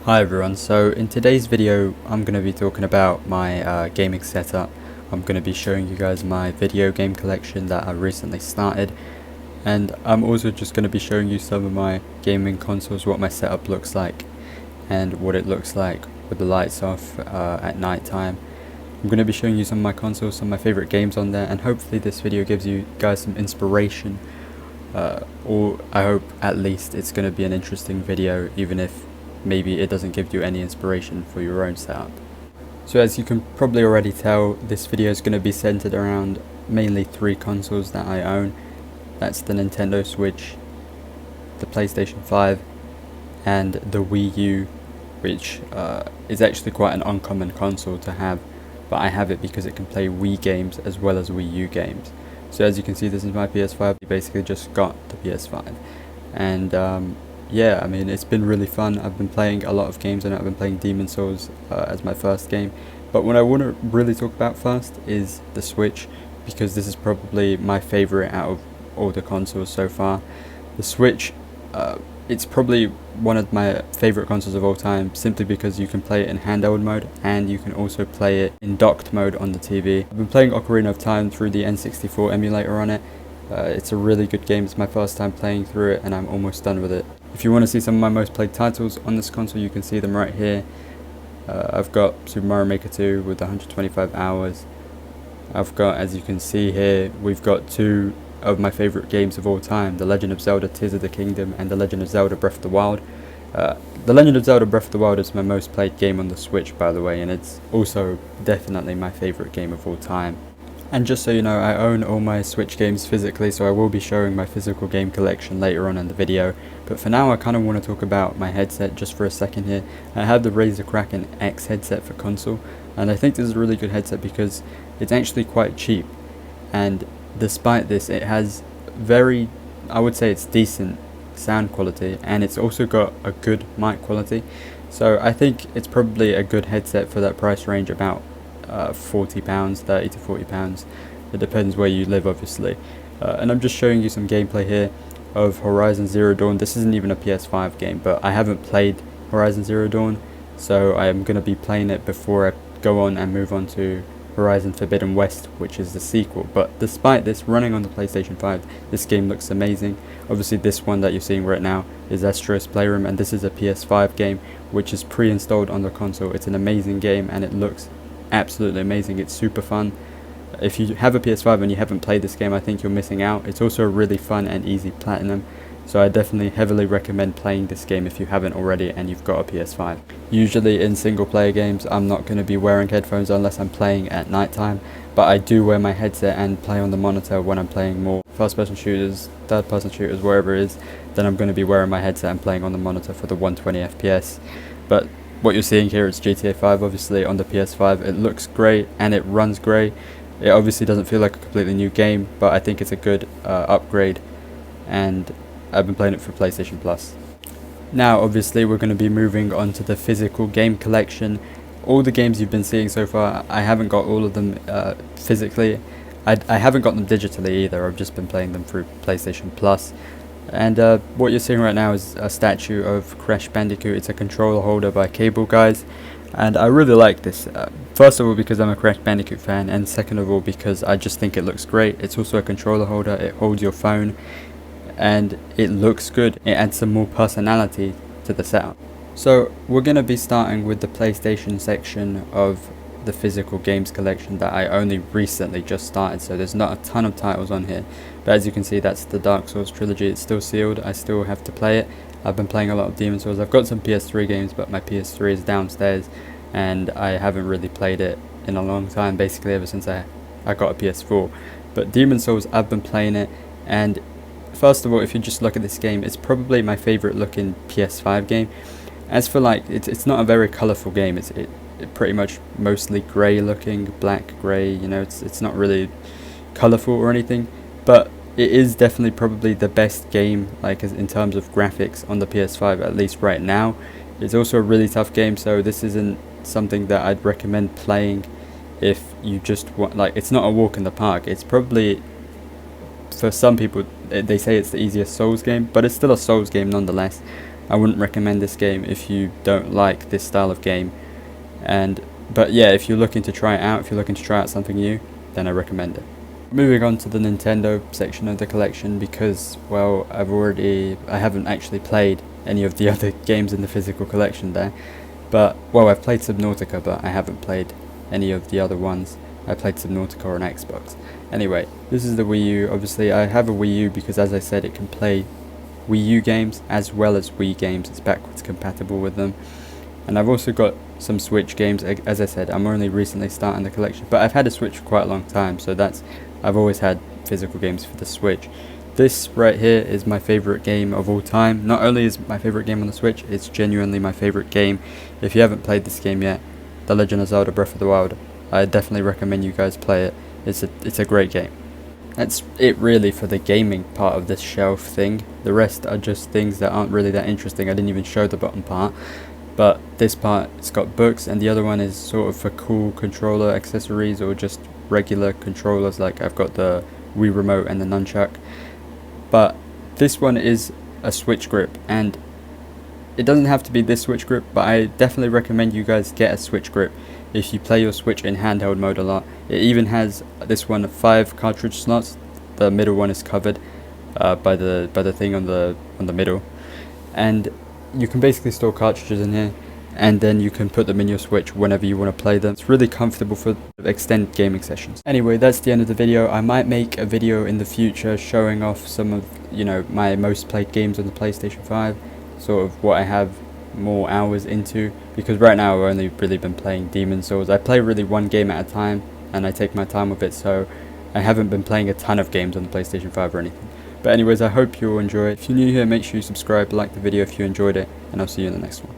Hi everyone, so in today's video I'm going to be talking about my gaming setup. I'm going to be showing you guys my video game collection that I recently started, and I'm also just going to be showing you some of my gaming consoles, what my setup looks like and what it looks like with the lights off at night time. I'm going to be showing you some of my consoles, some of my favorite games on there, and hopefully this video gives you guys some inspiration, or I hope at least it's going to be an interesting video, even if maybe it doesn't give you any inspiration for your own setup. So as you can probably already tell, this video is going to be centered around mainly three consoles that I own. That's the Nintendo Switch, the PlayStation 5 and the Wii U, which is actually quite an uncommon console to have, but I have it because it can play Wii games as well as Wii U games. So as you can see, this is my PS5. I basically just got the PS5, and yeah, I mean, it's been really fun. I've been playing a lot of games and I've been playing Demon's Souls as my first game. But what I want to really talk about first is the Switch, because this is probably my favorite out of all the consoles so far. The Switch, it's probably one of my favorite consoles of all time, simply because you can play it in handheld mode and you can also play it in docked mode on the TV. I've been playing Ocarina of Time through the N64 emulator on it. It's a really good game. It's my first time playing through it and I'm almost done with it. If you want to see some of my most played titles on this console, you can see them right here. I've got Super Mario Maker 2 with 125 hours. I've got, as you can see here, we've got two of my favorite games of all time, The Legend of Zelda Tears of the Kingdom and The Legend of Zelda Breath of the Wild. The Legend of Zelda Breath of the Wild is my most played game on the Switch, by the way, and it's also definitely my favorite game of all time. And just so you know, I own all my Switch games physically, so I will be showing my physical game collection later on in the video. But for now, I kind of want to talk about my headset just for a second here. I have the Razer Kraken X headset for console, and I think this is a really good headset because it's actually quite cheap. And despite this, it has I would say it's decent sound quality, and it's also got a good mic quality. So I think it's probably a good headset for that price range, about £40, £30 to £40. It depends where you live, obviously. And I'm just showing you some gameplay here of Horizon Zero Dawn. This isn't even a PS5 game, but I haven't played Horizon Zero Dawn, so I am going to be playing it before I go on and move on to Horizon Forbidden West, which is the sequel. But despite this, running on the PlayStation 5, this game looks amazing. Obviously this one that you're seeing right now is Astro's Playroom, and this is a PS5 game which is pre-installed on the console. It's an amazing game and it looks absolutely amazing. It's super fun. If you have a PS5 and you haven't played this game, I think you're missing out. It's also a really fun and easy platinum, so I definitely heavily recommend playing this game if you haven't already and you've got a PS5. Usually in single player games, I'm not going to be wearing headphones unless I'm playing at night time, but I do wear my headset and play on the monitor when I'm playing more first person shooters, third person shooters, wherever it is. Then I'm going to be wearing my headset and playing on the monitor for the 120 FPS. But what you're seeing here is GTA 5 obviously on the PS5. It looks great and it runs great. It obviously doesn't feel like a completely new game, but I think it's a good upgrade, and I've been playing it for PlayStation Plus. Now obviously we're going to be moving on to the physical game collection. All the games you've been seeing so far, I haven't got all of them physically. I haven't got them digitally either. I've just been playing them through PlayStation Plus. And what you're seeing right now is a statue of Crash Bandicoot. It's a controller holder by Cable Guys, and I really like this. First of all, because I'm a Crash Bandicoot fan, and second of all, because I just think it looks great. It's also a controller holder. It holds your phone, and it looks good. It adds some more personality to the setup. So we're going to be starting with the PlayStation section of the physical games collection that I only recently just started, so there's not a ton of titles on here, but as you can see, that's the Dark Souls trilogy. It's still sealed. I still have to play it. I've been playing a lot of Demon's Souls. I've got some PS3 games, but my PS3 is downstairs and I haven't really played it in a long time, basically ever since I got a PS4. But Demon's Souls, I've been playing it, and first of all, if you just look at this game, it's probably my favorite looking PS5 game. As for it's not a very colourful game. It pretty much mostly grey looking, black grey, you know, it's not really colourful or anything, but it is definitely probably the best game, like in terms of graphics on the PS5, at least right now. It's also a really tough game, so this isn't something that I'd recommend playing if you just want, it's not a walk in the park. It's probably, for some people, they say it's the easiest Souls game, but it's still a Souls game nonetheless. I wouldn't recommend this game if you don't like this style of game. But yeah, if you're looking to try it out, if you're looking to try out something new, then I recommend it. Moving on to the Nintendo section of the collection, because, well, I haven't actually played any of the other games in the physical collection there. But, well, I've played Subnautica, but I haven't played any of the other ones. I played Subnautica on Xbox. Anyway, this is the Wii U. Obviously, I have a Wii U because, as I said, it can play Wii U games as well as Wii games. It's backwards compatible with them. And I've also got some Switch games. As I said, I'm only recently starting the collection, but I've had a Switch for quite a long time, so I've always had physical games for the Switch. This right here is my favorite game of all time. Not only is my favorite game on the Switch, it's genuinely my favorite game. If you haven't played this game yet, The Legend of Zelda Breath of the Wild, I definitely recommend you guys play it. It's a great game. That's it really for the gaming part of this shelf thing. The rest are just things that aren't really that interesting. I didn't even show the bottom part. But this part, it's got books, and the other one is sort of for cool controller accessories or just regular controllers, like I've got the Wii Remote and the Nunchuck. But this one is a Switch grip, and it doesn't have to be this Switch grip, but I definitely recommend you guys get a Switch grip if you play your Switch in handheld mode a lot. It even has this one 5 cartridge slots. The middle one is covered by the thing on the middle, and you can basically store cartridges in here, and then you can put them in your Switch whenever you want to play them. It's really comfortable for extended gaming sessions. Anyway, that's the end of the video. I might make a video in the future showing off some of, my most played games on the PlayStation 5, sort of what I have more hours into, because right now I've only really been playing Demon's Souls. I play really one game at a time, and I take my time with it, so I haven't been playing a ton of games on the PlayStation 5 or anything. But anyways, I hope you all enjoy it. If you're new here, make sure you subscribe, like the video if you enjoyed it, and I'll see you in the next one.